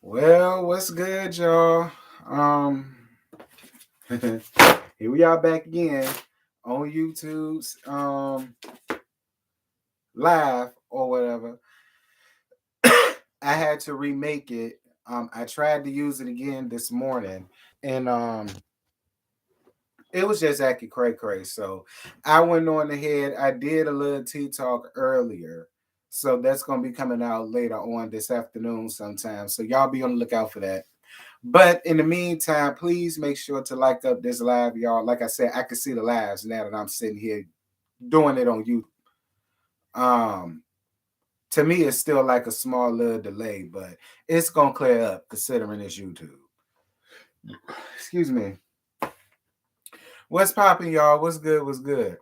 Well, what's good, y'all? Um, here we are back again on YouTube's live or whatever. I had to remake it. I tried to use it again this morning, and it was just acting cray. So I went on ahead. I did a little tea talk earlier, so that's gonna be coming out later on this afternoon sometime. So y'all be on the lookout for that. But in the meantime, please make sure to like up this live, y'all. Like I said, I can see the lives now that I'm sitting here doing it on you. Um, to me, it's still like a small little delay, but it's gonna clear up considering it's YouTube. Excuse me. What's popping, y'all? What's good? What's good?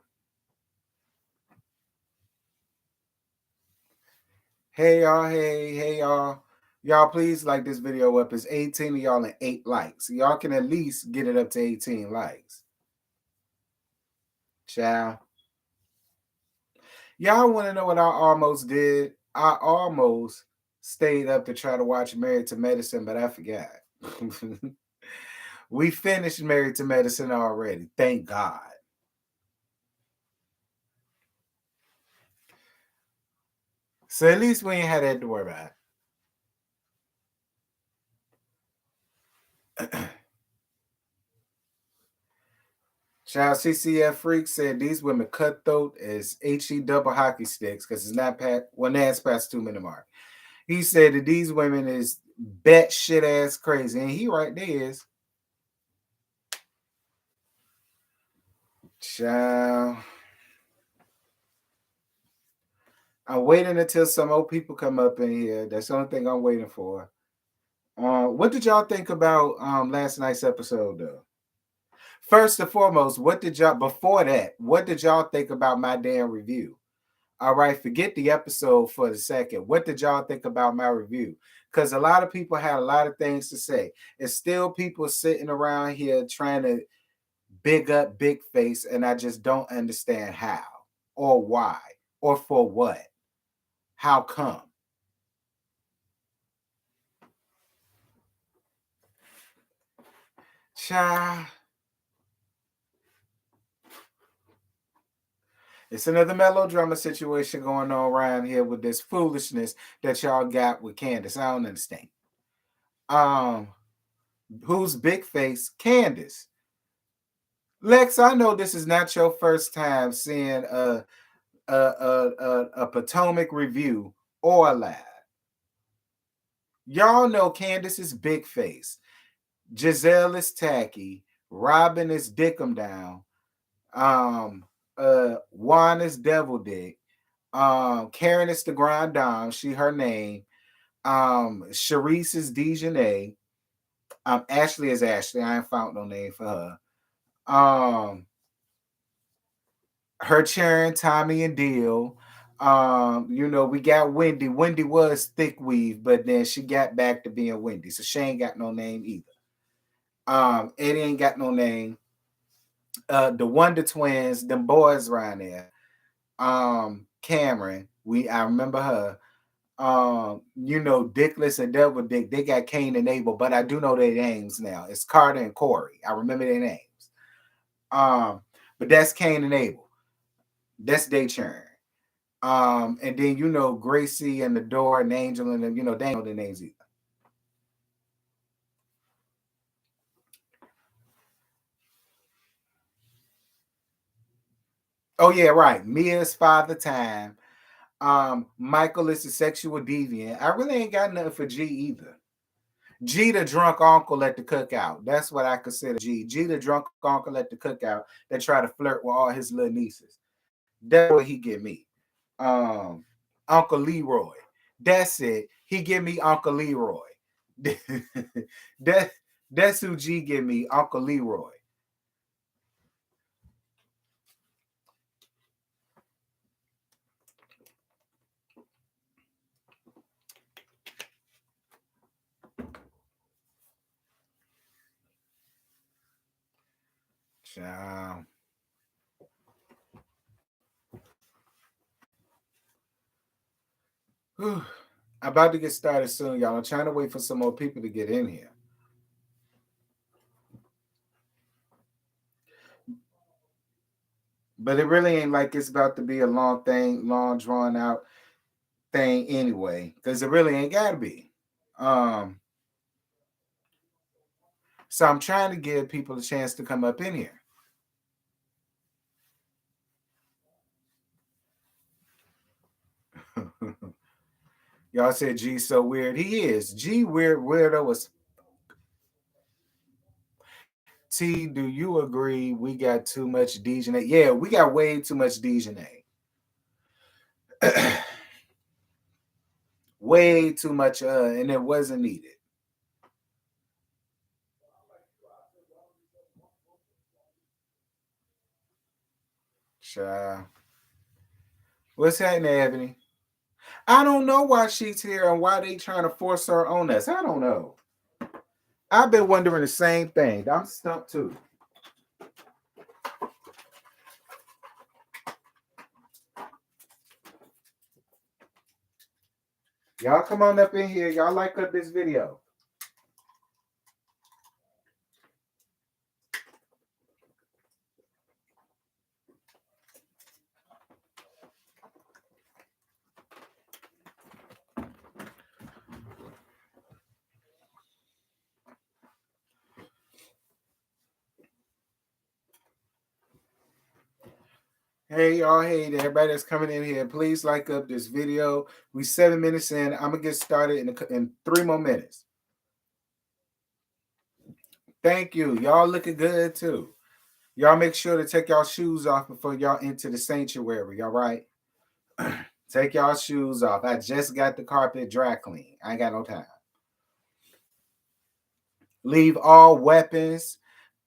Hey y'all, hey y'all. Y'all please like this video up. It's 18 of y'all and 8 likes. Y'all can at least get it up to 18 likes. Ciao. Y'all want to know what I almost did? I almost stayed up to try to watch Married to Medicine, but I forgot. We finished Married to Medicine already. Thank God. So at least we ain't had that to worry about. Child CCF Freak said these women cutthroat as HE double hockey sticks because it's not past 2 minute mark. He said that these women is bat shit ass crazy. And he right there is. Child. I'm waiting until some old people come up in here. That's the only thing I'm waiting for. What did y'all think about last night's episode though? First and foremost, what did y'all think about my damn review? All right, forget the episode for the second. What did y'all think about my review? Because a lot of people had a lot of things to say. It's still people sitting around here trying to big up Big Face, and I just don't understand how or why or for what. How come? Child. It's another melodrama situation going on around here with this foolishness that y'all got with Candace. I don't understand. Um, who's Big Face? Candace. Lex, I know this is not your first time seeing a Potomac review or a live. Y'all know Candace is Big Face. Giselle is tacky. Robin is Dickum down. Juan is Devil Dick. Karen is the Grand Dame. She her name. Sharice is Dejanay. Ashley is Ashley. I ain't found no name for her. Her cheering Tommy and Deal. We got Wendy. Wendy was thick weave, but then she got back to being Wendy. So she ain't got no name either. Eddie ain't got no name. The Wonder Twins, them boys around there. Cameron, I remember her. Dickless and Devil Dick, they got Cain and Abel, but I do know their names now. It's Carter and Corey. I remember their names. But that's Cain and Abel. That's their churn. And then Gracie and the Door and Angel and them, they ain't know their names either. Oh yeah, right. Mia's Father Time. Michael is a sexual deviant. I really ain't got nothing for G either. G the drunk uncle at the cookout. That's what I consider G. G the drunk uncle at the cookout that try to flirt with all his little nieces. That's what he give me. Uncle Leroy. That's it. He give me Uncle Leroy. that that's who G give me, Uncle Leroy. Ciao. I'm about to get started soon, y'all. I'm trying to wait for some more people to get in here. But it really ain't like it's about to be a long thing, long drawn out thing anyway, because it really ain't gotta be. Um, so I'm trying to give people a chance to come up in here. Y'all said G so weird. He is. G weird weirdo was T. Do you agree we got too much DJ? Yeah, we got way too much DJ. Way too much, and it wasn't needed. Child. What's happening, Ebony? I don't know why she's here and why they trying to force her on us. I don't know. I've been wondering the same thing. I'm stumped too. Y'all come on up in here. Y'all like up this video. Hey y'all, hey to everybody that's coming in here. Please like up this video. We 7 minutes in. I'm gonna get started in 3 more minutes. Thank you. Y'all looking good too. Y'all make sure to take y'all shoes off before y'all enter the sanctuary. All right. Take y'all shoes off. I just got the carpet dry clean. I ain't got no time. Leave all weapons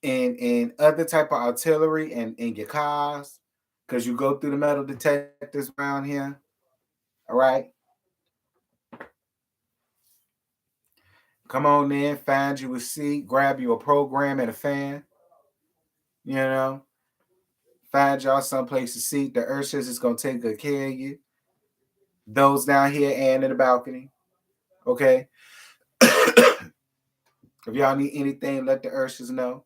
and other type of artillery in your cars, because you go through the metal detectors around here. All right. Come on in, find you a seat, grab you a program and a fan. You know, find y'all someplace to seat. The Urshas is gonna take good care of you. Those down here and in the balcony. Okay. If y'all need anything, let the Urshas know.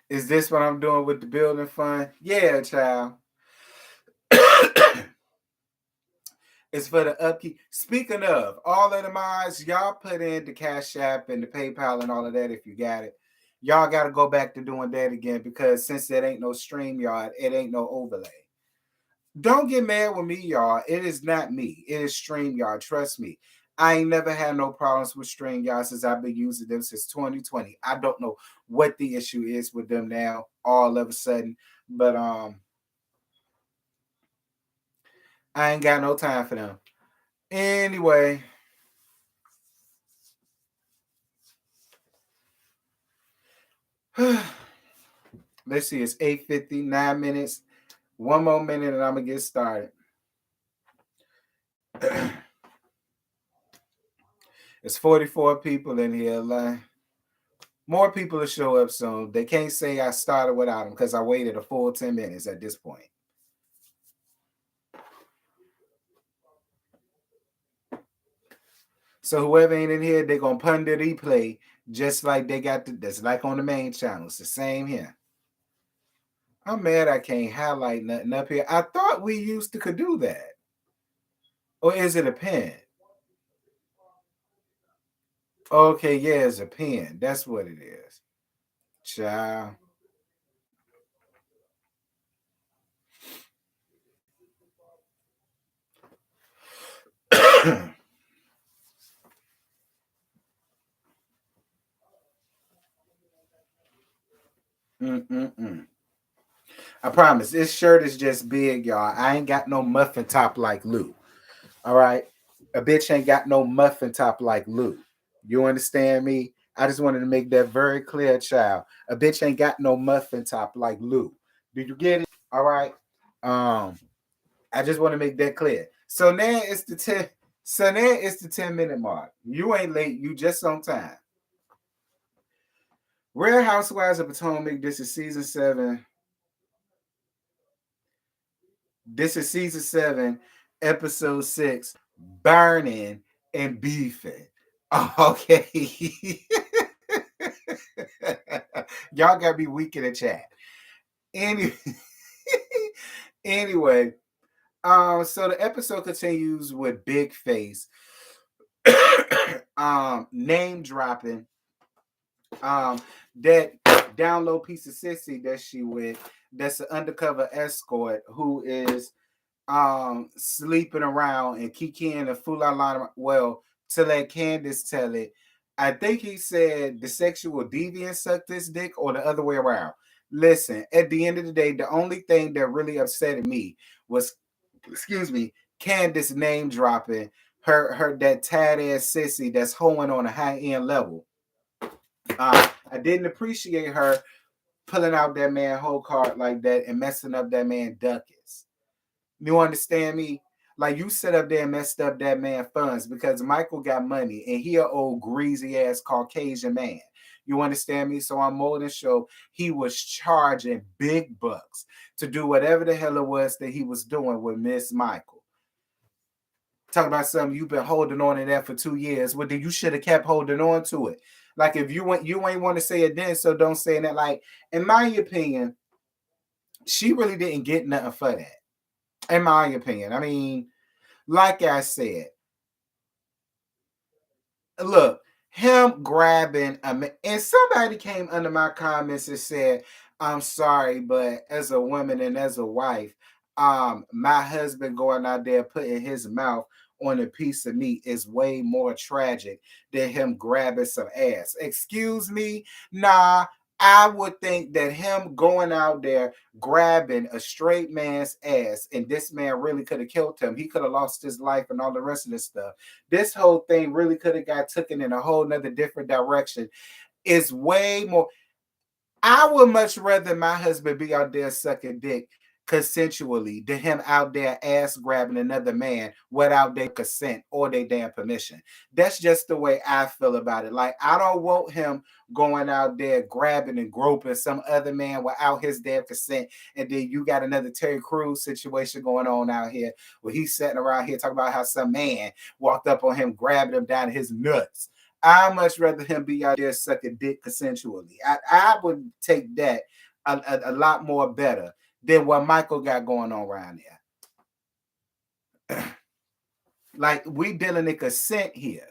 Is this what I'm doing with the building fund? Yeah, child. It's for the upkeep. Speaking of, all of the mods, y'all put in the Cash App and the PayPal and all of that if you got it. Y'all got to go back to doing that again, because since it ain't no StreamYard, it ain't no overlay. Don't get mad with me, y'all. It is not me. It is StreamYard. Trust me. I ain't never had no problems with StreamYard since I've been using them since 2020. I don't know what the issue is with them now, all of a sudden. But I ain't got no time for them. Anyway. Let's see, it's 8:50, 9 minutes. One more minute and I'm gonna get started. It's 44 people in here. More people will show up soon. They can't say I started without them because I waited a full 10 minutes at this point. So whoever ain't in here, they're gonna pun the replay just like they got that's like on the main channel. It's the same here. I'm mad I can't highlight nothing up here. I thought we used to could do that. Or is it a pen? Okay, yeah, it's a pen. That's what it is. Child. Mm-mm-mm. I promise. This shirt is just big, y'all. I ain't got no muffin top like Lou. All right. A bitch ain't got no muffin top like Lou. You understand me? I just wanted to make that very clear, child. A bitch ain't got no muffin top like Lou. Do you get it? All right. I just want to make that clear. So now it's the 10 minute mark. You ain't late, you just on time. Real Housewives of Potomac. This is season 7. This is season 7, episode 6. Burning and beefing. Okay. Y'all gotta be weak in the chat. Any anyway, so the episode continues with Big Face name dropping that down low piece of sissy that she with, that's an undercover escort who is sleeping around and kikiing a fool line. Well, to let Candace tell it, I think he said the sexual deviant sucked this dick or the other way around. Listen, at the end of the day, the only thing that really upset me was, excuse me, Candace name dropping her that tad ass sissy that's hoeing on a high end level. I didn't appreciate her pulling out that man whole card like that and messing up that man ducats. You understand me? Like, you set up there and messed up that man funds because Michael got money and he an old greasy ass Caucasian man. You understand me? So on more than show, he was charging big bucks to do whatever the hell it was that he was doing with Miss Michael. Talk about something you've been holding on to that for 2 years. Well, then you should have kept holding on to it. Like, if you ain't want to say it then, so don't say that. Like, in my opinion, she really didn't get nothing for that. In my opinion. I mean, like I said, look, him grabbing and somebody came under my comments and said, I'm sorry, but as a woman and as a wife, my husband going out there putting his mouth on a piece of meat is way more tragic than him grabbing some ass. Excuse me? Nah, I would think that him going out there grabbing a straight man's ass, and this man really could have killed him. He could have lost his life and all the rest of this stuff. This whole thing really could have got taken in a whole nother different direction. It's way more. I would much rather my husband be out there sucking dick consensually than him out there ass grabbing another man without their consent or their damn permission. That's just the way I feel about it. Like, I don't want him going out there grabbing and groping some other man without his damn consent. And then you got another Terry Crews situation going on out here where he's sitting around here talking about how some man walked up on him, grabbing him down his nuts. I much rather him be out there sucking dick consensually. I would take that a lot more better than what Michael got going on around here. Like, we dealing in consent here.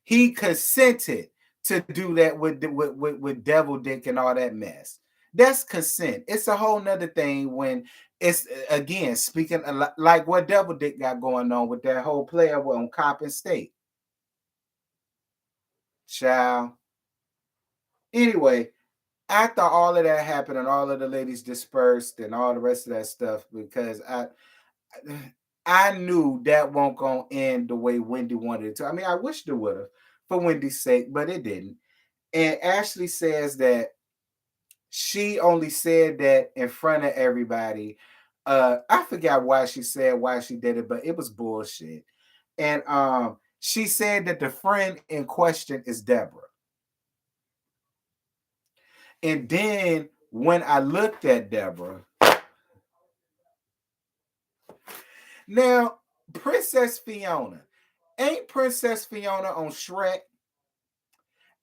He consented to do that with devil dick and all that mess. That's consent. It's a whole nother thing when it's, again, speaking like what devil dick got going on with that whole player on Coppin State. Child. Anyway, after all of that happened and all of the ladies dispersed and all the rest of that stuff, because I knew that won't gonna end the way Wendy wanted it to. I mean, I wished it would have for Wendy's sake, but it didn't. And Ashley says that she only said that in front of everybody. I forgot why she did it, but it was bullshit. And she said that the friend in question is Deborah. And then when I looked at Deborah, now Princess Fiona, ain't Princess Fiona on Shrek?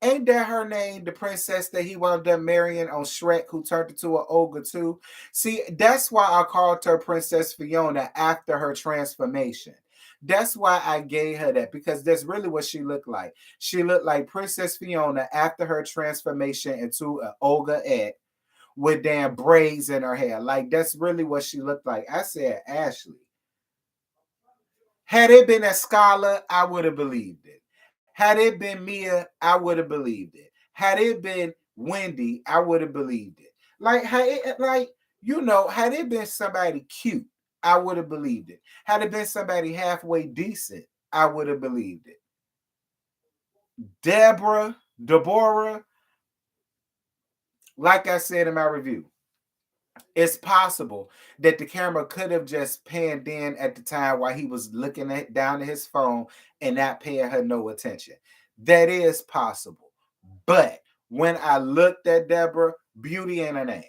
Ain't that her name, the princess that he wound up marrying on Shrek, who turned into an ogre too? See, that's why I called her Princess Fiona after her transformation. That's why I gave her that, because that's really what she looked like. She looked like Princess Fiona after her transformation into an ogre with damn braids in her hair. Like, that's really what she looked like. I said, Ashley. Had it been a scholar, I would have believed it. Had it been Mia, I would have believed it. Had it been Wendy, I would have believed it. Like, had it been somebody cute, I would have believed it. Had it been somebody halfway decent, I would have believed it. Deborah, like I said in my review, it's possible that the camera could have just panned in at the time while he was looking down at his phone and not paying her no attention. That is possible. But When I looked at Deborah, beauty ain't her name.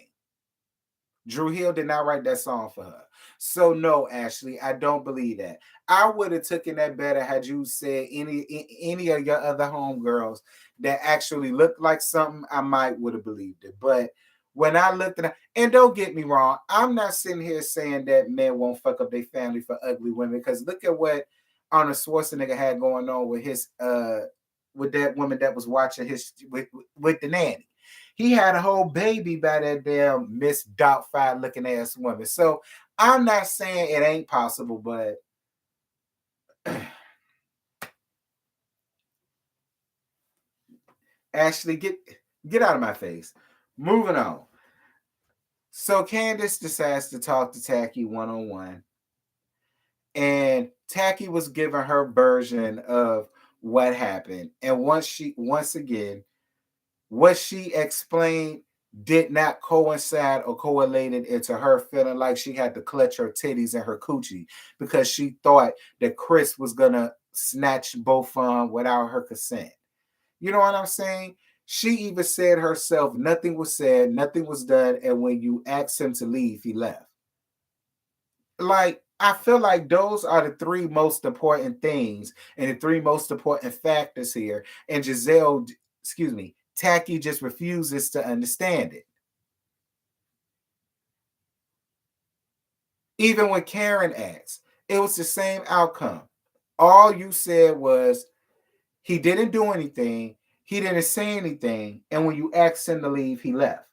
Drew Hill did not write that song for her. So no, Ashley, I don't believe that. I would have taken that better had you said any of your other homegirls that actually looked like something. I might would have believed it. But when I looked at it, and don't get me wrong, I'm not sitting here saying that men won't fuck up their family for ugly women. Because look at what Arnold Schwarzenegger had going on with his with that woman that was watching his with the nanny. He had a whole baby by that damn Miss Doubtfire looking ass woman. So I'm not saying it ain't possible, but Ashley, get out of my face. Moving on. So Candace decides to talk to Tacky one-on-one. And Tacky was giving her version of what happened. And once again, what she explained did not coincide or correlated into her feeling like she had to clutch her titties and her coochie because she thought that Chris was gonna snatch both of them without her consent. You know what I'm saying? She even said herself, nothing was said, nothing was done, and when you asked him to leave, he left. Like, I feel like those are the three most important things and the three most important factors here. And Giselle, excuse me, Tacky just refuses to understand it. Even when Karen asked, it was the same outcome. All you said was he didn't do anything, he didn't say anything, and when you asked him to leave, he left.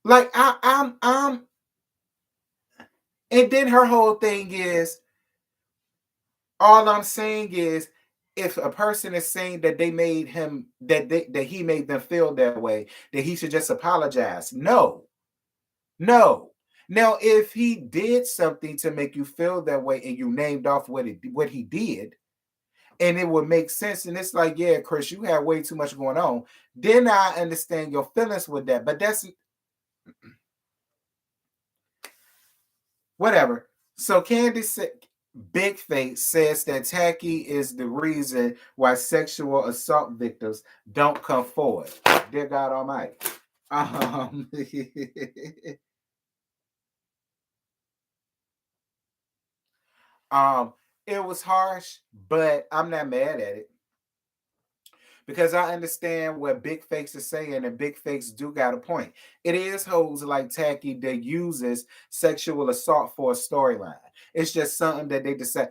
Like I'm and then her whole thing is all I'm saying is if a person is saying that they made him that he made them feel that way, that he should just apologize. No, no. Now, if he did something to make you feel that way and you named off what he did, and it would make sense, and it's like, yeah, Chris, you have way too much going on, then I understand your feelings with that. But that's whatever. So Candace said, Big Face says that Tacky is the reason why sexual assault victims don't come forward. Dear God Almighty. Um, um, it was harsh, but I'm not mad at it because I understand what Big Face is saying, and Big Face do got a point. It is hoes like Tacky that uses sexual assault for a storyline. It's just something that they decide.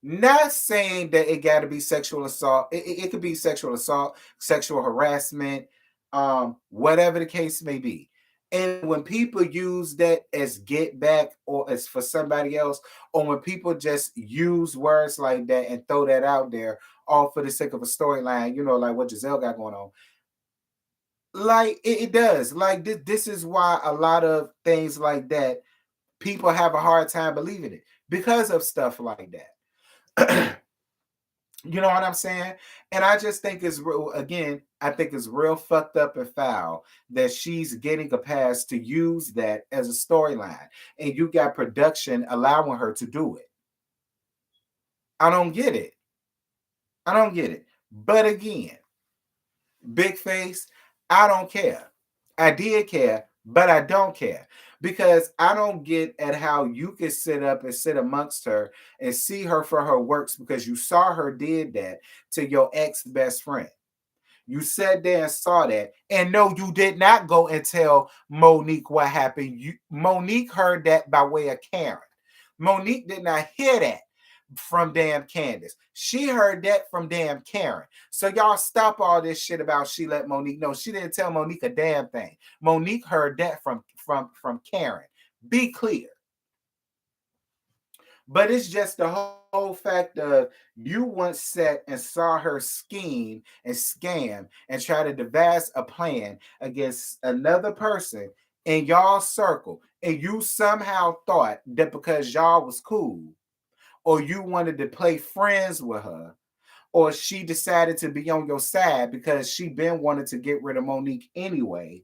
Not saying that it got to be sexual assault. It could be sexual assault, sexual harassment, whatever the case may be. And when people use that as get back or as for somebody else, or when people just use words like that and throw that out there, all for the sake of a storyline, you know, like what Giselle got going on. Like it does. Like this is why a lot of things like that, people have a hard time believing it because of stuff like that. You know what I'm saying? And I just think it's real, again, I think it's real fucked up and foul that she's getting a pass to use that as a storyline. And you got production allowing her to do it. I don't get it. I don't get it. But again, Big Face, I don't care. I did care, but I don't care because I don't get at how you can sit up and sit amongst her and see her for her works because you saw her did that to your ex best friend. You sat there and saw that, and no, you did not go and tell Monique what happened. Monique heard that by way of Karen. Monique did not hear that from damn Candace. She heard that from damn Karen. So y'all stop all this shit about she let Monique know. She didn't tell Monique a damn thing. Monique heard that from Karen. Be clear. But it's just the whole fact of you once sat and saw her scheme and scam and try to devise a plan against another person in y'all circle, and you somehow thought that because y'all was cool, or you wanted to play friends with her, or she decided to be on your side because she been wanted to get rid of Monique anyway,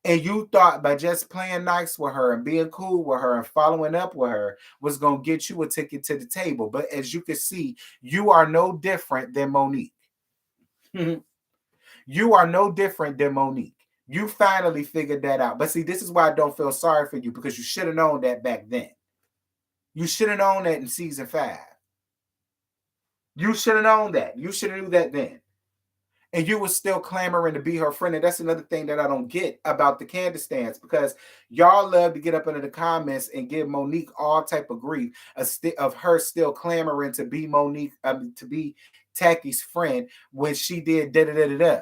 And you thought by just playing nice with her and being cool with her and following up with her was going to get you a ticket to the table. But as you can see, you are no different than Monique. You are no different than Monique. You finally figured that out. But see, this is why I don't feel sorry for you, because you should have known that back then. You should have known that in season 5. You should have known that. You should have knew that then. And you were still clamoring to be her friend. And that's another thing that I don't get about the Candace stance, because y'all love to get up into the comments and give Monique all type of grief of her still clamoring to be Monique, to be Tacky's friend when she did da da da da da.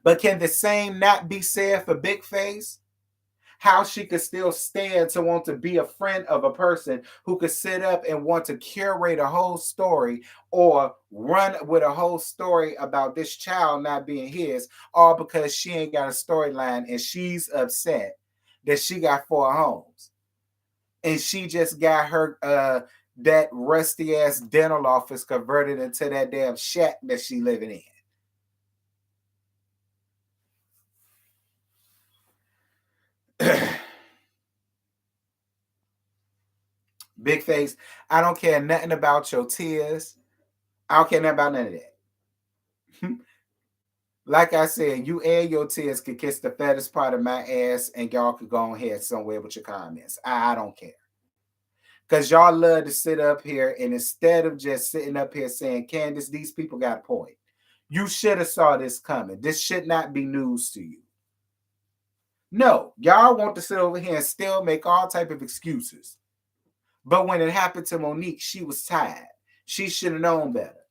But can the same not be said for Big Face? How she could still stand to want to be a friend of a person who could sit up and want to curate a whole story or run with a whole story about this child not being his, all because she ain't got a storyline and she's upset that she got 4 homes and she just got her that rusty ass dental office converted into that damn shack that she living in. Big Face, I don't care nothing about your tears. I don't care nothing about none of that. Like I said, you and your tears could kiss the fattest part of my ass and y'all could go ahead somewhere with your comments. I don't care. Because y'all love to sit up here and instead of just sitting up here saying, Candace, these people got a point. You should have saw this coming. This should not be news to you. No, y'all want to sit over here and still make all type of excuses. But when it happened to Monique, she was tired. She should have known better.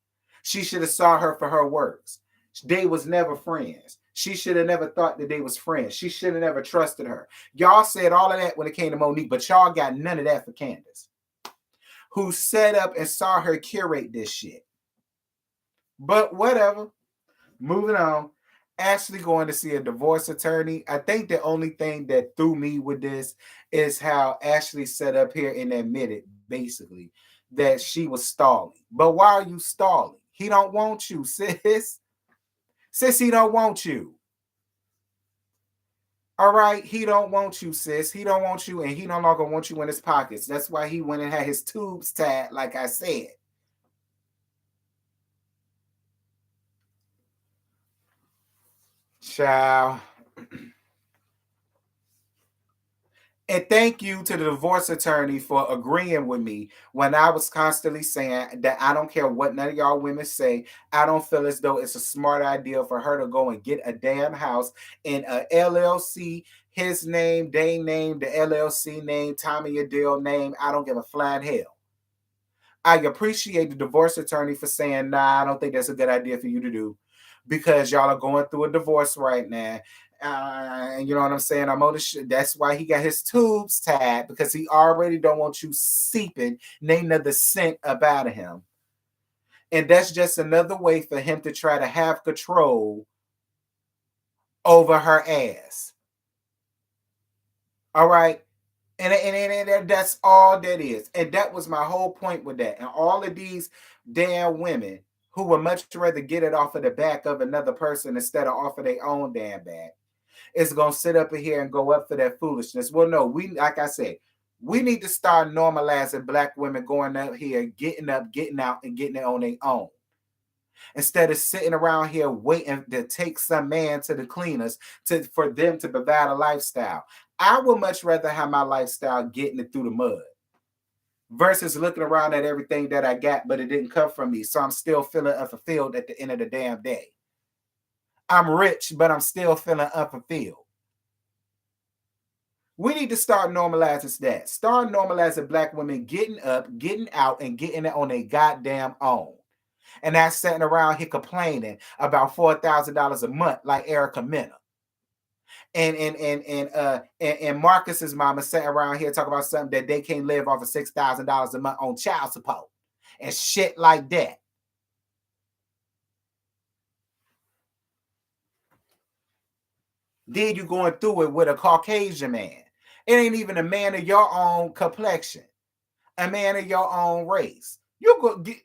She should have saw her for her works. They was never friends. She should have never thought that they was friends. She should have never trusted her. Y'all said all of that when it came to Monique, but y'all got none of that for Candace, who set up and saw her curate this shit. But whatever. Moving on. Ashley going to see a divorce attorney. I think the only thing that threw me with this is how Ashley set up here and admitted, basically, that she was stalling. But why are you stalling? He don't want you, sis. Sis, he don't want you. All right, he don't want you, sis. He don't want you, and he no longer wants you in his pockets. That's why he went and had his tubes tied, like I said. Child. And thank you to the divorce attorney for agreeing with me when I was constantly saying that I don't care what none of y'all women say. I don't feel as though it's a smart idea for her to go and get a damn house in a LLC, his name, they name, the LLC name, Tommy Adele name. I don't give a flying hell. I appreciate the divorce attorney for saying, nah, I don't think that's a good idea for you to do, because y'all are going through a divorce right now. You know what I'm saying? I'm on the that's why he got his tubes tied, because he already don't want you seeping another scent about him. And that's just another way for him to try to have control over her ass. All right. And that's all that is. And that was my whole point with that. And all of these damn women who would much rather get it off of the back of another person instead of off of their own damn back is going to sit up in here and go up for that foolishness. Well, no, like I said, we need to start normalizing Black women going up here, getting up, getting out, and getting it on their own, instead of sitting around here waiting to take some man to the cleaners for them to provide a lifestyle. I would much rather have my lifestyle getting it through the mud versus looking around at everything that I got, but it didn't come from me. So I'm still feeling unfulfilled at the end of the damn day. I'm rich, but I'm still feeling unfulfilled. We need to start normalizing that. Start normalizing Black women getting up, getting out, and getting it on their goddamn own. And not sitting around here complaining about $4,000 a month like Erica Mena. And Marcus's mama sat around here talking about something that they can't live off of $6,000 a month on child support and shit like that. Then you going through it with a Caucasian man. It ain't even a man of your own complexion, a man of your own race. You go get.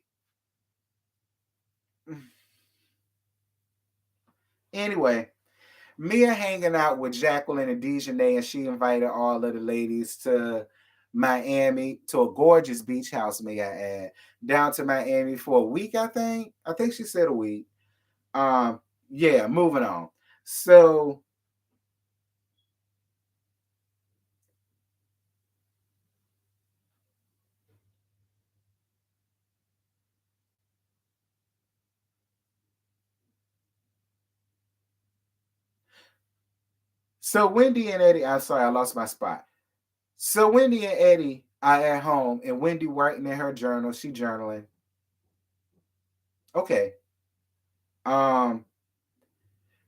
Anyway, Mia hanging out with Jacqueline and Dejanay, and she invited all of the ladies to Miami to a gorgeous beach house, may I add, down to Miami for a week, I think. I think she said a week. Yeah, moving on. So Wendy and Eddie, I'm sorry, I lost my spot. So Wendy and Eddie are at home, and Wendy writing in her journal. She journaling. Okay. Um,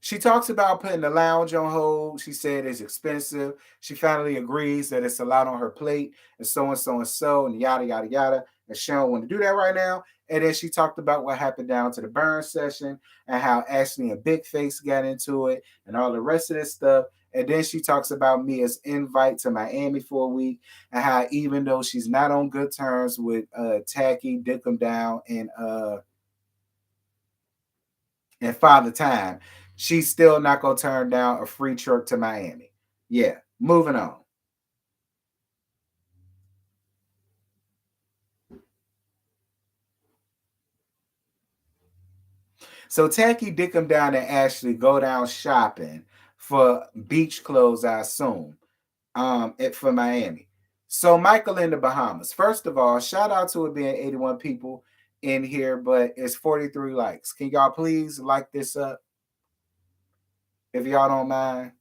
She talks about putting the lounge on hold. She said it's expensive. She finally agrees that it's a lot on her plate, and so and so and so, and yada yada yada. And she don't want to do that right now. And then she talked about what happened down to the burn session and how Ashley and Big Face got into it and all the rest of this stuff. And then she talks about Mia's invite to Miami for a week and how even though she's not on good terms with Tacky, Dickum Down, and Father Time, she's still not gonna turn down a free trip to Miami. Yeah, moving on. So Tacky, Dickum Down, and Ashley go down shopping for beach clothes, I assume, for Miami. So Michael in the Bahamas. First of all, shout out to it being 81 people in here, but it's 43 likes. Can y'all please like this up if y'all don't mind?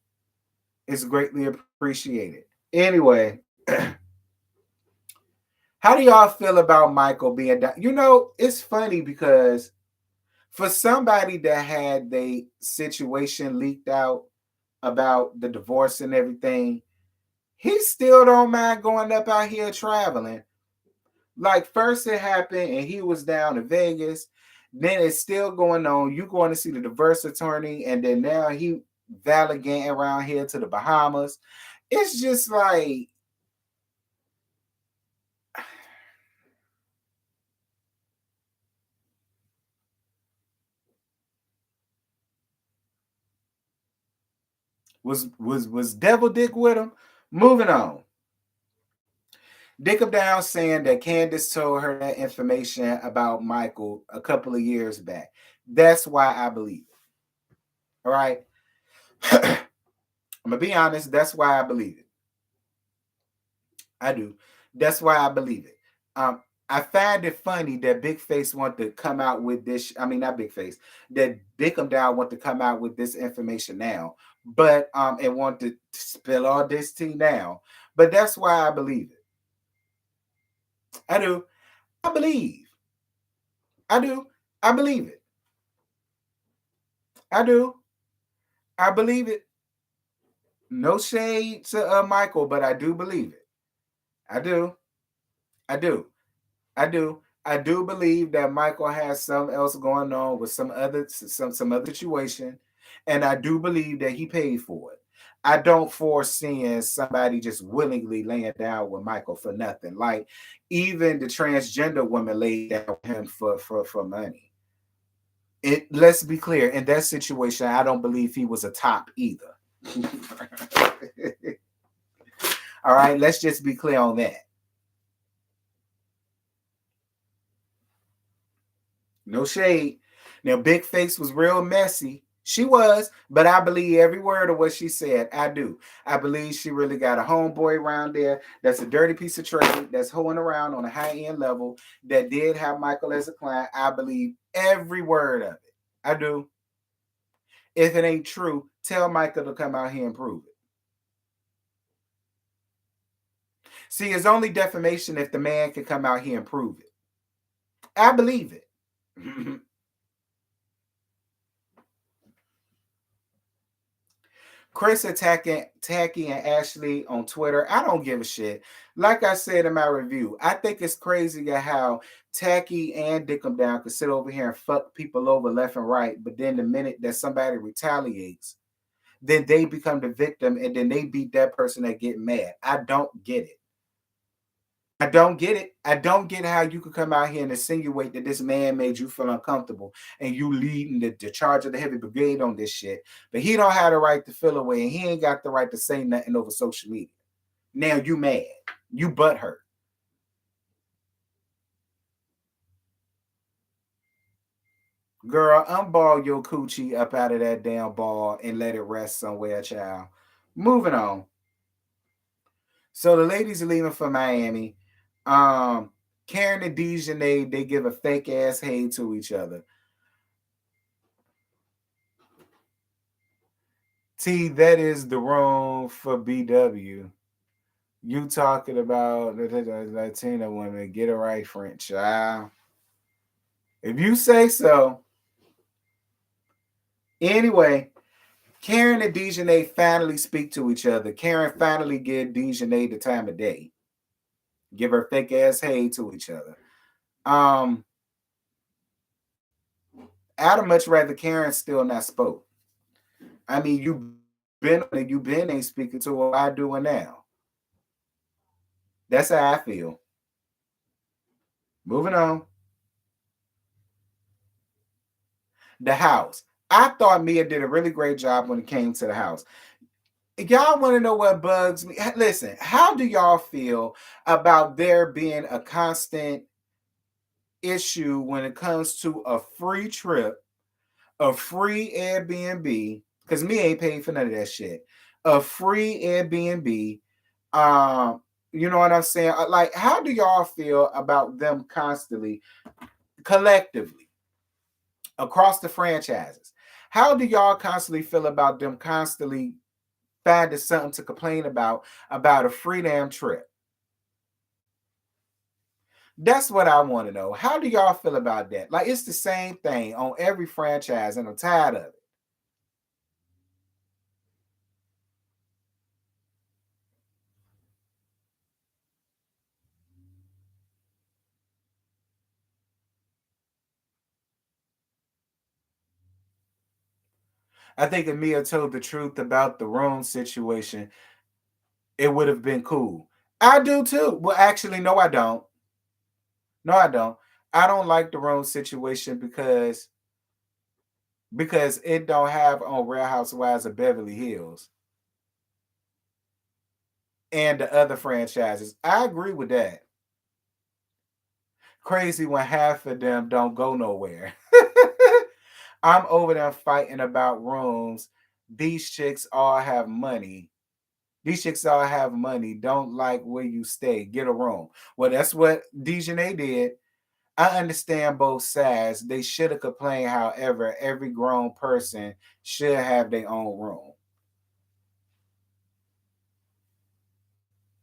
It's greatly appreciated. Anyway, how do y'all feel about Michael being down? You know, it's funny because for somebody that had the situation leaked out about the divorce and everything, he still don't mind going up out here traveling. Like first it happened and he was down in Vegas. Then it's still going on. You going to see the divorce attorney, and then now he valigating around here to the Bahamas. It's just like was devil dick with him. Moving on. Dick down saying that Candace told her that information about Michael a couple of years back. That's why I believe it. All right. I'm gonna be honest. That's why I believe it. I do. That's why I believe it. I find it funny that Big Face want to come out with this. I mean, not Big Face. That Dickum Down want to come out with this information now, but and want to spill all this tea now. But that's why I believe it. I do. I believe. I do. I believe it. I do. I believe it. No shade to Michael, but I do believe it. I do. I do. I do. I do believe that Michael has something else going on with some other situation, and I do believe that he paid for it. I don't foresee somebody just willingly laying down with Michael for nothing. Like even the transgender woman laid down with him for money. Let's be clear, in that situation, I don't believe he was a top either. All right, let's just be clear on that. No shade. Now, Big Face was real messy. She was, but I believe every word of what she said. I do. I believe she really got a homeboy around there that's a dirty piece of trade that's hoeing around on a high end level that did have Michael as a client. I believe every word of it. I do. If it ain't true, tell Michael to come out here and prove it. See, it's only defamation if the man can come out here and prove it. I believe it. Chris attacking Tacky and Ashley on Twitter. I don't give a shit. Like I said in my review, I think it's crazy how Tacky and Dickum Down could sit over here and fuck people over left and right, but then the minute that somebody retaliates, then they become the victim and then they beat that person that get mad. I don't get it. I don't get it. I don't get how you could come out here and insinuate that this man made you feel uncomfortable and you leading the charge of the heavy brigade on this shit. But he don't have the right to feel away and he ain't got the right to say nothing over social media. Now you mad. You butthurt. Girl, unball your coochie up out of that damn ball and let it rest somewhere, child. Moving on. So the ladies are leaving for Miami. Karen and Dejanay, they give a fake ass hey to each other. T, that is the room for BW. You talking about the Latina women. Get it right, French child. If you say so. Anyway, Karen and Dejanay finally speak to each other. Karen finally give Dejanay the time of day. Give her fake ass hey to each other. I'd much rather Karen still not spoke. I mean, you been ain't speaking to her. Why doing now? That's how I feel. Moving on. The house. I thought Mia did a really great job when it came to the house. If y'all want to know what bugs me, listen, how do y'all feel about there being a constant issue when it comes to a free trip, a free Airbnb, because me ain't paid for none of that shit, a free Airbnb, you know what I'm saying? Like, how do y'all feel about them constantly, collectively, across the franchises? How do y'all constantly feel about them constantly finding something to complain about a free damn trip? That's what I want to know. How do y'all feel about that? Like, it's the same thing on every franchise, and I'm tired of it. I think if Mia told the truth about the room situation, it would have been cool. I do too. Well, actually, no, I don't. No, I don't. I don't like the room situation because it don't have on Real Housewives of Beverly Hills and the other franchises. I agree with that. Crazy when half of them don't go nowhere. I'm over there fighting about rooms. These chicks all have money. These chicks all have money. Don't like where you stay. Get a room. Well, that's what Dejanay did. I understand both sides. They should have complained. However, every grown person should have their own room.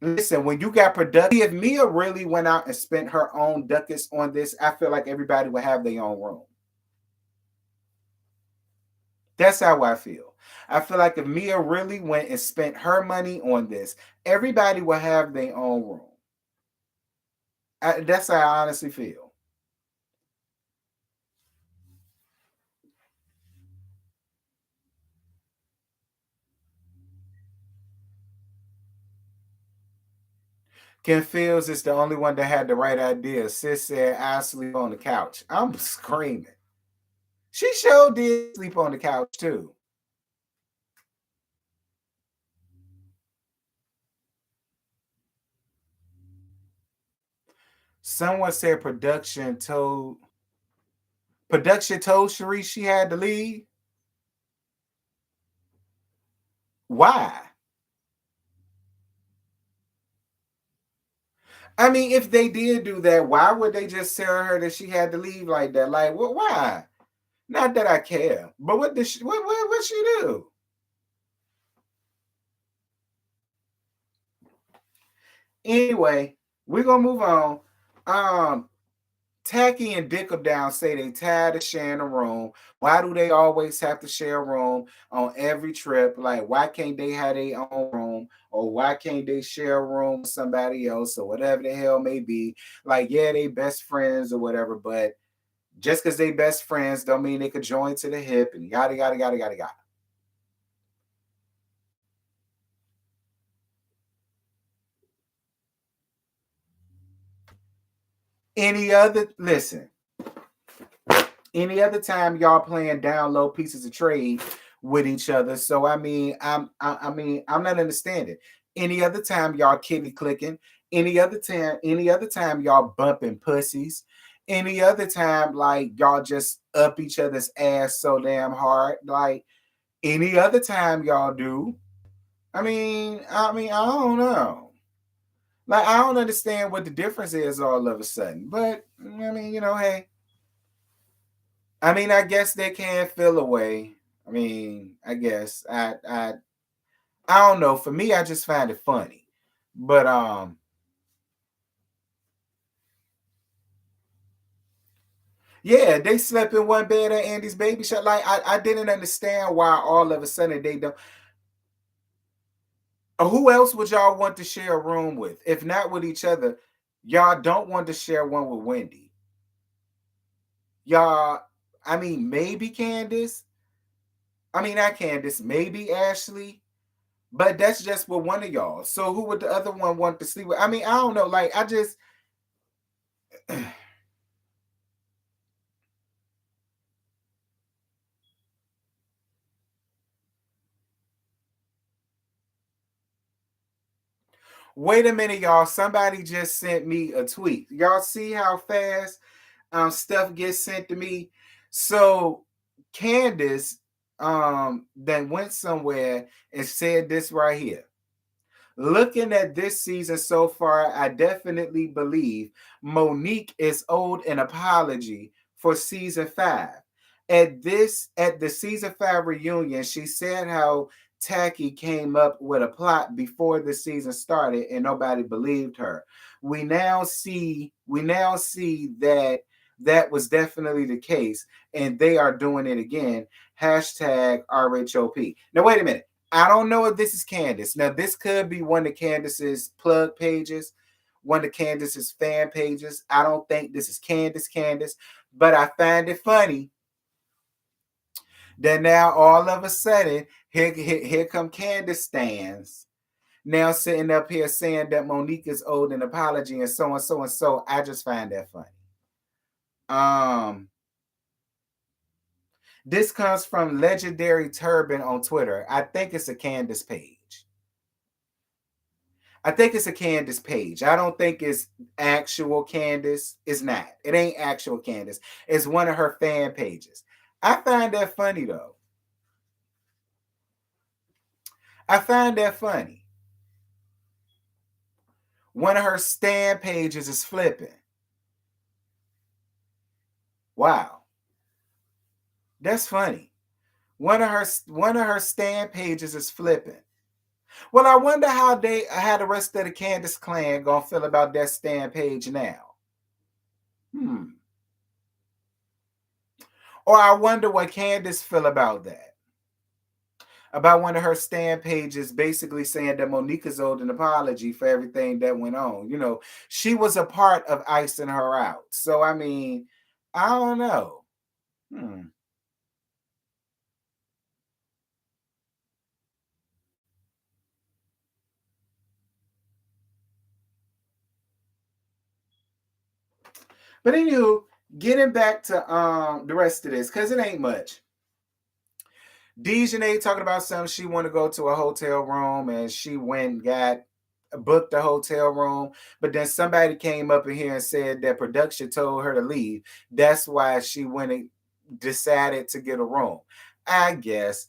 Listen, when you got production, if Mia really went out and spent her own ducats on this, I feel like everybody would have their own room. That's how I feel. I feel like if Mia really went and spent her money on this, everybody will have their own room. That's how I honestly feel. Ken Fields is the only one that had the right idea. Sis said, I sleep on the couch. I'm screaming. She sure did sleep on the couch too. Someone said production told Sharice she had to leave. Why? I mean, if they did do that, why would they just tell her that she had to leave like that? Like, well, why? Not that I care, but what did she? What she do? Anyway, we're gonna move on. Um, Tacky and Dickup Down say they tired of sharing a room. Why do they always have to share a room on every trip? Like, why can't they have their own room? Or why can't they share a room with somebody else or whatever the hell may be? Like, yeah, they best friends or whatever, but just because they best friends don't mean they could join to the hip and yada yada yada yada yada. Any other listen, any other time y'all playing down low pieces of trade with each other. So I mean, I'm not understanding. Any other time y'all kitty clicking, any other time y'all bumping pussies, any other time like y'all just up each other's ass so damn hard, like any other time y'all do. I don't know. Like I don't understand what the difference is all of a sudden. But I mean, hey, I guess they can feel a way. I guess I don't know. For me, I just find it funny. But yeah, they slept in one bed at Andy's baby shop. Like I didn't understand why all of a sudden they don't. Who else would y'all want to share a room with? If not with each other, y'all don't want to share one with Wendy. Y'all, maybe Candace. Not Candace, maybe Ashley. But that's just with one of y'all. So who would the other one want to sleep with? I don't know. Like I just wait a minute, y'all. Somebody just sent me a tweet. Y'all see how fast stuff gets sent to me? So Candace then went somewhere and said this right here. Looking at this season so far, I definitely believe Monique is owed an apology for season 5. At the season 5 reunion, she said how Tacky came up with a plot before the season started and nobody believed her. We now see that that was definitely the case, and they are doing it again. Hashtag RHOP. Now wait a minute. I don't know if this is Candace. Now, this could be one of Candace's plug pages, one of Candace's fan pages. I don't think this is Candace, but I find it funny that now all of a sudden, here come Candace stands. Now sitting up here saying that Monique is owed an apology and so and so and so. I just find that funny. Um, this comes from Legendary Turban on Twitter. I think it's a Candace page. I think it's a Candace page. I don't think it's actual Candace. It's not. It ain't actual Candace. It's one of her fan pages. I find that funny though. I find that funny. One of her stand pages is flipping. Wow. That's funny. One of her stand pages is flipping. Well, I wonder how the rest of the Candace clan gonna feel about that stand page now. Or I wonder what Candace feel about that. About one of her stand pages basically saying that Monica's owed an apology for everything that went on. She was a part of icing her out. So I don't know. Hmm. But anywho, getting back to the rest of this, because it ain't much. Dejanay talking about something she want to go to a hotel room and she went and got booked a hotel room, but then somebody came up in here and said that production told her to leave. That's why she went and decided to get a room. I guess.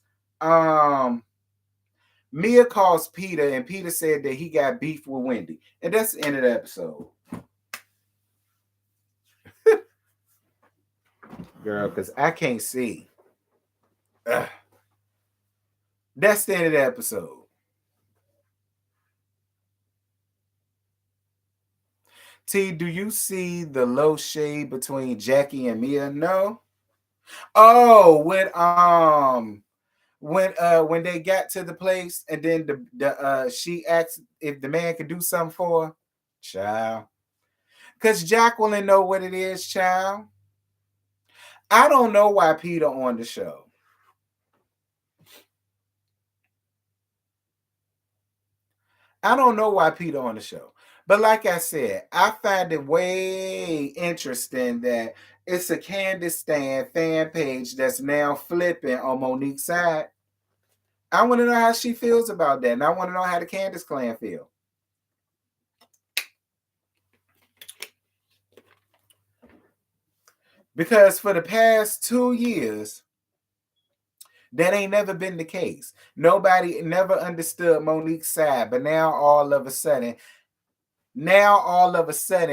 Mia calls Peter and Peter said that he got beef with Wendy. And that's the end of the episode. Girl, because I can't see. Ugh. That's the end of the episode. T, do you see the low shade between Jackie and Mia? No. Oh, when they got to the place and then she asked if the man could do something for her. Child. Cause Jacqueline know what it is, child. I don't know why Peter on the show. I don't know why Peter on the show. But like I said, I find it way interesting that it's a Candace Stan fan page that's now flipping on Monique's side. I want to know how she feels about that. And I want to know how the Candace clan feel. Because for the past 2 years, that ain't never been the case. Nobody never understood Monique's side, but now all of a sudden,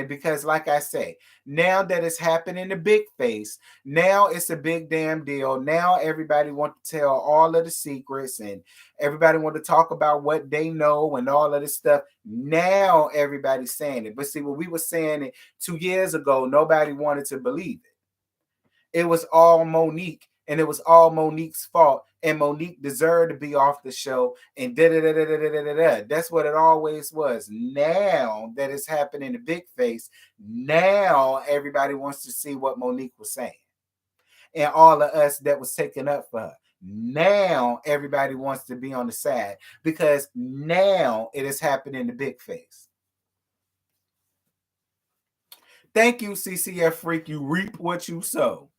because like I say, now that it's happening in big face, now it's a big damn deal. Now everybody want to tell all of the secrets and everybody want to talk about what they know and all of this stuff. Now everybody's saying it. But see, when we were saying it 2 years ago, nobody wanted to believe it. It was all Monique, and it was all Monique's fault, and Monique deserved to be off the show, and da-da-da-da-da-da-da-da. That's what it always was. Now that it's happening in big face, now everybody wants to see what Monique was saying. And all of us that was taken up for her. Now everybody wants to be on the side because now it is happening in the big face. Thank you, CCF Freak. You reap what you sow.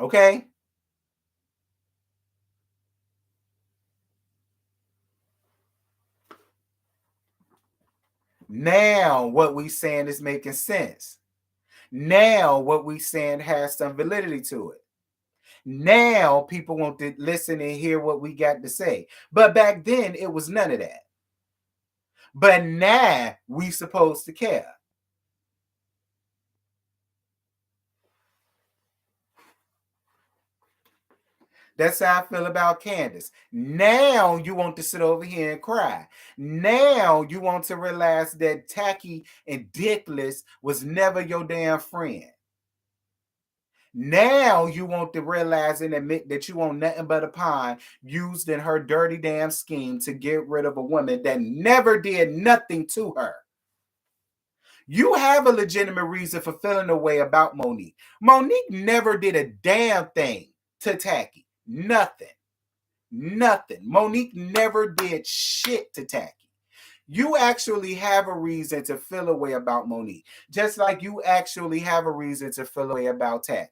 Okay? Now what we saying is making sense. Now what we saying has some validity to it. Now people want to listen and hear what we got to say. But back then it was none of that. But now we supposed to care. That's how I feel about Candace. Now you want to sit over here and cry. Now you want to realize that Tacky and Dickless was never your damn friend. Now you want to realize and admit that you want nothing but a pawn used in her dirty damn scheme to get rid of a woman that never did nothing to her. You have a legitimate reason for feeling a way about Monique. Monique never did a damn thing to Tacky. Nothing. Monique never did shit to Tacky. You actually have a reason to feel a way about Monique, just like you actually have a reason to feel a way about Tacky.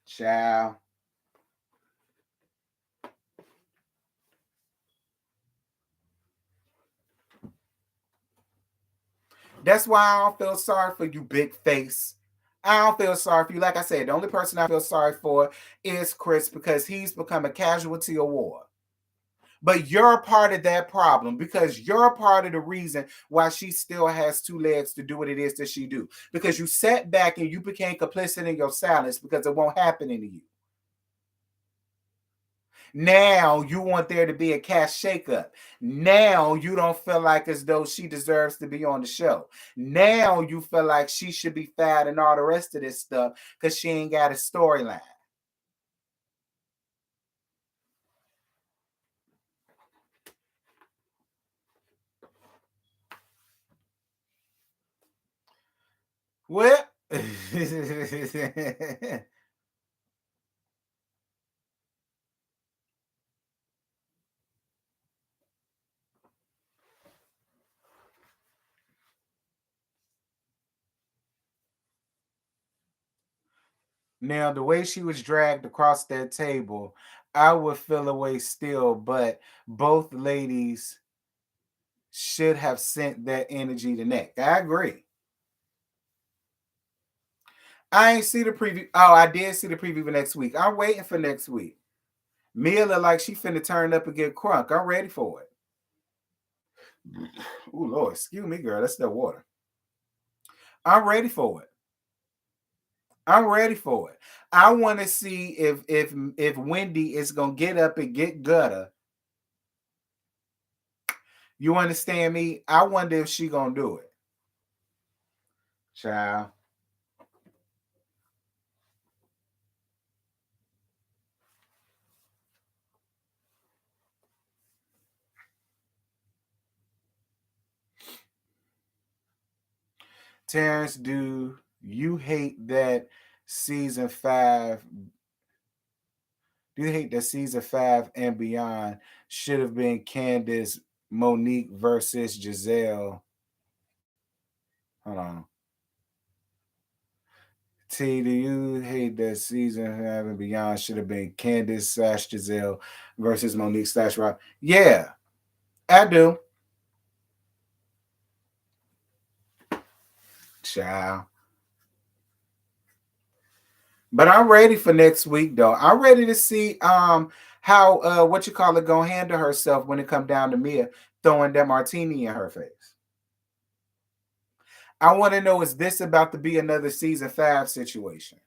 Ciao. That's why I don't feel sorry for you, big face. I don't feel sorry for you. Like I said, the only person I feel sorry for is Chris because he's become a casualty of war. But you're a part of that problem because you're a part of the reason why she still has 2 legs to do what it is that she do. Because you sat back and you became complicit in your silence because it won't happen to you. Now you want there to be a cash shakeup. Now you don't feel like as though she deserves to be on the show. Now you feel like she should be fired and all the rest of this stuff because she ain't got a storyline. Well, now, the way she was dragged across that table, I would feel away still, but both ladies should have sent that energy to Nick. I agree. I ain't see the preview. Oh, I did see the preview for next week. I'm waiting for next week. Mia look like she finna turn up and get crunk. I'm ready for it. Oh Lord, excuse me, girl. That's that water. I'm ready for it. I'm ready for it. I want to see if Wendy is gonna get up and get gutter. You understand me? I wonder if she gonna do it. Child. Terrence, do you hate that season 5 Do you hate that season 5 and beyond should have been Candace, Monique versus Giselle? Hold on. T, do you hate that season 5 and beyond should have been Candace slash Giselle versus Monique slash RHOP? Yeah, I do. Child. But I'm ready for next week though. I'm ready to see how what you call it gonna handle herself when it come down to Mia throwing that martini in her face. I want to know, is this about to be another season 5 situation?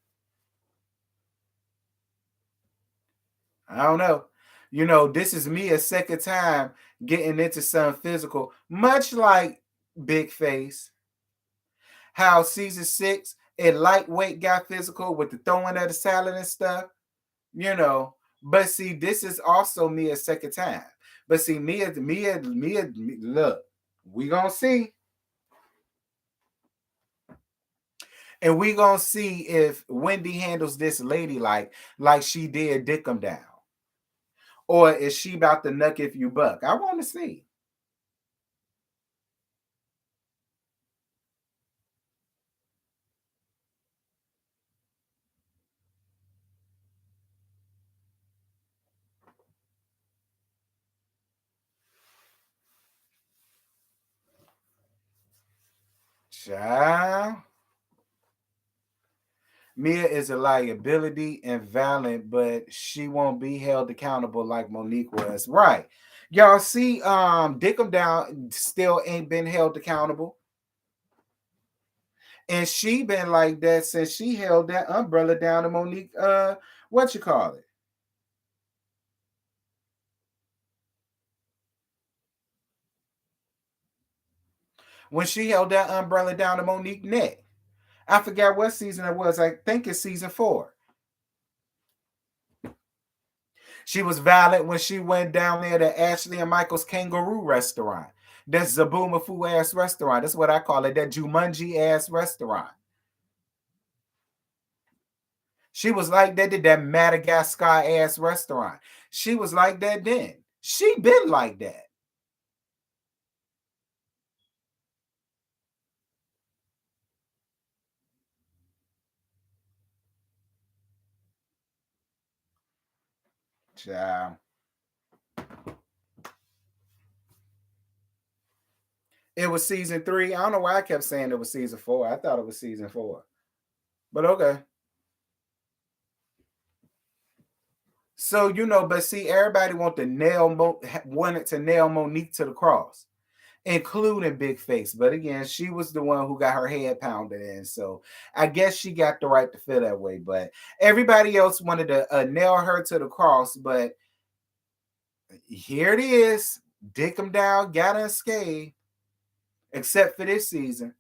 I don't know. You know, this is Mia's second time getting into something physical, much like Big Face. How season 6 it lightweight got physical with the throwing of the salad and stuff. You know. But see, this is also Mia's second time. But see, Mia, look, we gonna see, and we gonna see if Wendy handles this lady like she did Dickum down, or is she about to nuck if you buck? I want to see. Child. Mia is a liability and violent, but she won't be held accountable like Monique was. Right. Y'all see, Dickum Down still ain't been held accountable. And she been like that since she held that umbrella down to Monique, what you call it? When she held that umbrella down to Monique neck. I forgot what season it was. I think it's season 4. She was violent when she went down there to Ashley and Michael's Kangaroo restaurant. That's Zaboomafoo ass restaurant. That's what I call it. That Jumanji ass restaurant. She was like that at that Madagascar ass restaurant. She was like that then. She been like that. Child. It was season 3. I don't know why I kept saying it was season 4. I thought it was season 4. But okay. So but see, everybody wanted to nail Monique to the cross, including Big Face. But again, she was the one who got her head pounded in. So I guess she got the right to feel that way. But everybody else wanted to nail her to the cross. But here it is. Dick 'em down, got unscathed, except for this season.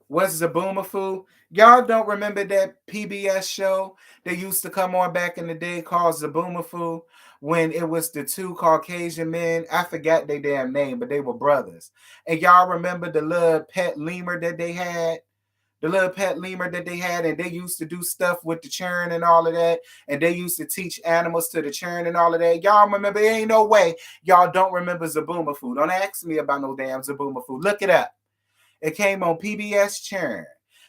What's Zaboomafoo? Y'all don't remember that PBS show that used to come on back in the day called Zaboomafoo, when it was the two Caucasian men? I forgot their damn name, but they were brothers. And y'all remember the little pet lemur that they had? The little pet lemur that they had, and they used to do stuff with the churn and all of that, and they used to teach animals to the churn and all of that. Y'all remember? There ain't no way y'all don't remember Zaboomafoo. Don't ask me about no damn Zaboomafoo. Look it up. It came on PBS Churn.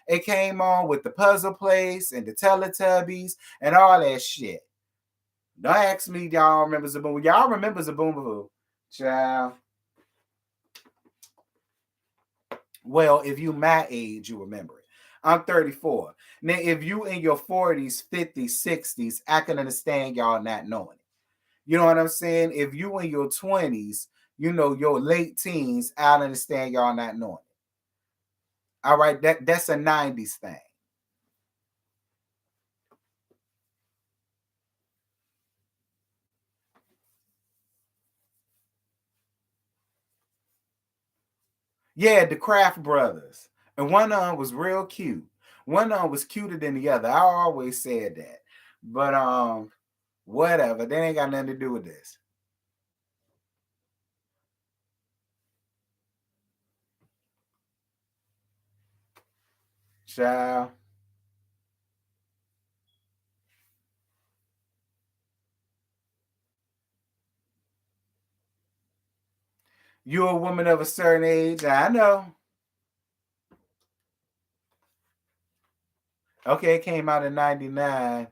It came on with the Puzzle Place and the Teletubbies and all that shit. Don't ask me, y'all remember Zaboom. Y'all remember Zaboomafoo? Child. Well, if you my age, you remember it. I'm 34. Now, if you in your 40s, 50s, 60s, I can understand y'all not knowing it. You know what I'm saying? If you in your 20s, your late teens, I understand y'all not knowing it. All right, that's a 90s thing. Yeah, the Kraft brothers. And one of them was real cute. One of them was cuter than the other. I always said that. But whatever. They ain't got nothing to do with this. Child. You're a woman of a certain age. I know. Okay, it came out in 99.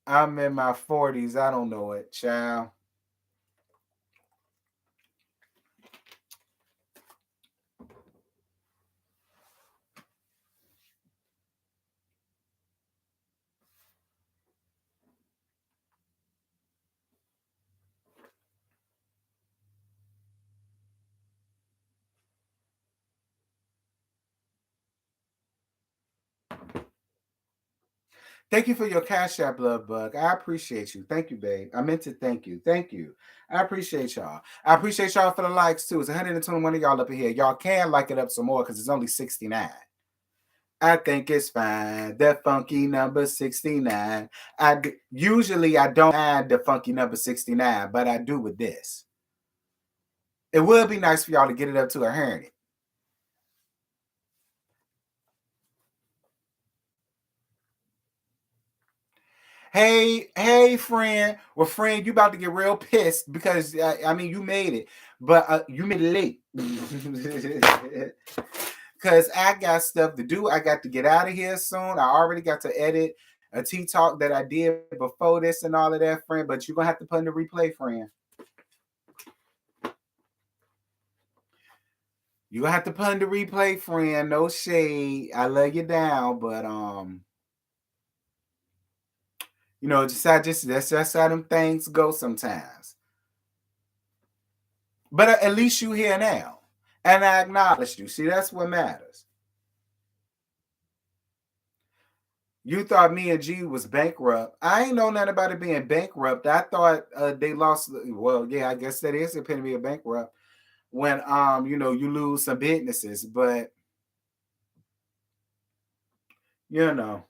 I'm in my 40s. I don't know it, child. Thank you for your Cash App, Love Bug. I appreciate you. Thank you, babe. I meant to thank you. Thank you. I appreciate y'all. I appreciate y'all for the likes, too. It's 121 of y'all up in here. Y'all can like it up some more because it's only 69. I think it's fine. That funky number 69. Usually I don't add the funky number 69, but I do with this. It would be nice for y'all to get it up to a hearing it. Hey, friend. Well, friend, you about to get real pissed because I mean you made it, but you made it late. Because I got stuff to do. I got to get out of here soon. I already got to edit a tea talk that I did before this and all of that, friend. But you're gonna have to put in the replay, friend. You're gonna have to put in the replay, friend. No shade. I love you down, but you know, that's just how them things go sometimes. But at least you here now. And I acknowledged you. See, that's what matters. You thought me and G was bankrupt. I ain't know nothing about it being bankrupt. I thought they lost. Well, yeah, I guess that is the epitome of bankrupt when you know, you lose some businesses. But you know,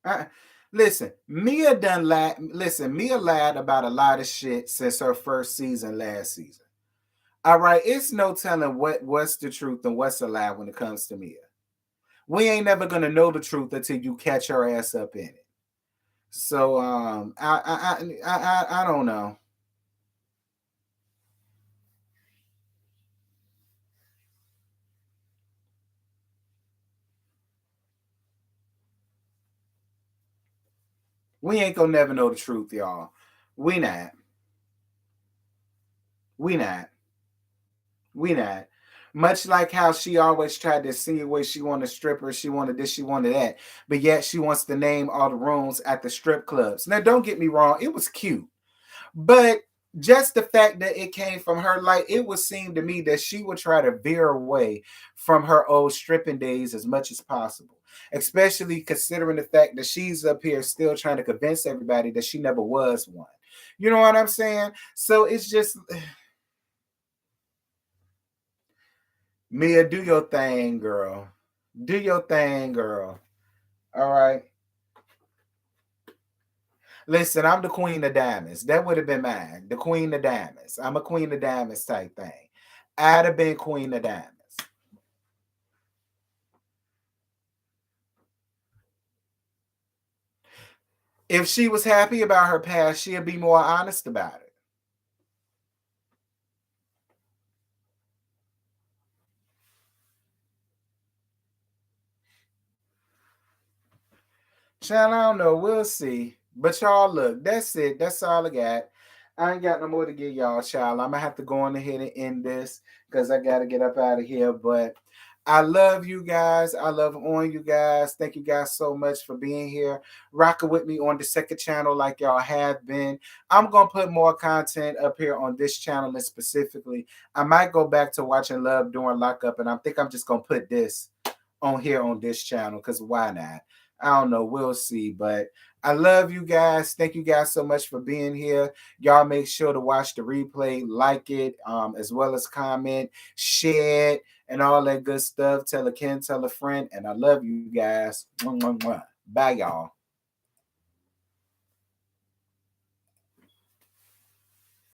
I, listen, Mia lied about a lot of shit since her first season last season. All right, it's no telling what's the truth and what's a lie when it comes to Mia. We ain't never gonna know the truth until you catch her ass up in it. So I don't know. We ain't gonna never know the truth, y'all. We not. We not. We not. Much like how she always tried to insinuate she wanted strippers, she wanted this, she wanted that, but yet she wants to name all the rooms at the strip clubs. Now, don't get me wrong, it was cute. But just the fact that it came from her, like it would seem to me that she would try to veer away from her old stripping days as much as possible. Especially considering the fact that she's up here still trying to convince everybody that she never was one. You know what I'm saying? So it's just Mia, do your thing, girl. Do your thing, girl. All right. Listen, I'm the queen of diamonds. That would have been mine. The queen of diamonds. I'm a queen of diamonds type thing. I'd have been queen of diamonds. If she was happy about her past, she'd be more honest about it. Child, I don't know. We'll see. But y'all, look, that's it. That's all I got. I ain't got no more to give y'all, child. I'm gonna have to go on ahead and end this because I gotta get up out of here. But I love you guys. I love on you guys. Thank you guys so much for being here, rocking with me on the second channel like y'all have been. I'm gonna put more content up here on this channel and specifically. I might go back to watching Love during lockup, and I think I'm just gonna put this on here on this channel because why not? I don't know. We'll see. But I love you guys. Thank you guys so much for being here. Y'all make sure to watch the replay, like it, as well as comment, share it, and all that good stuff. Tell a friend, tell a friend. And I love you guys. Mwah, mwah, mwah. Bye, y'all.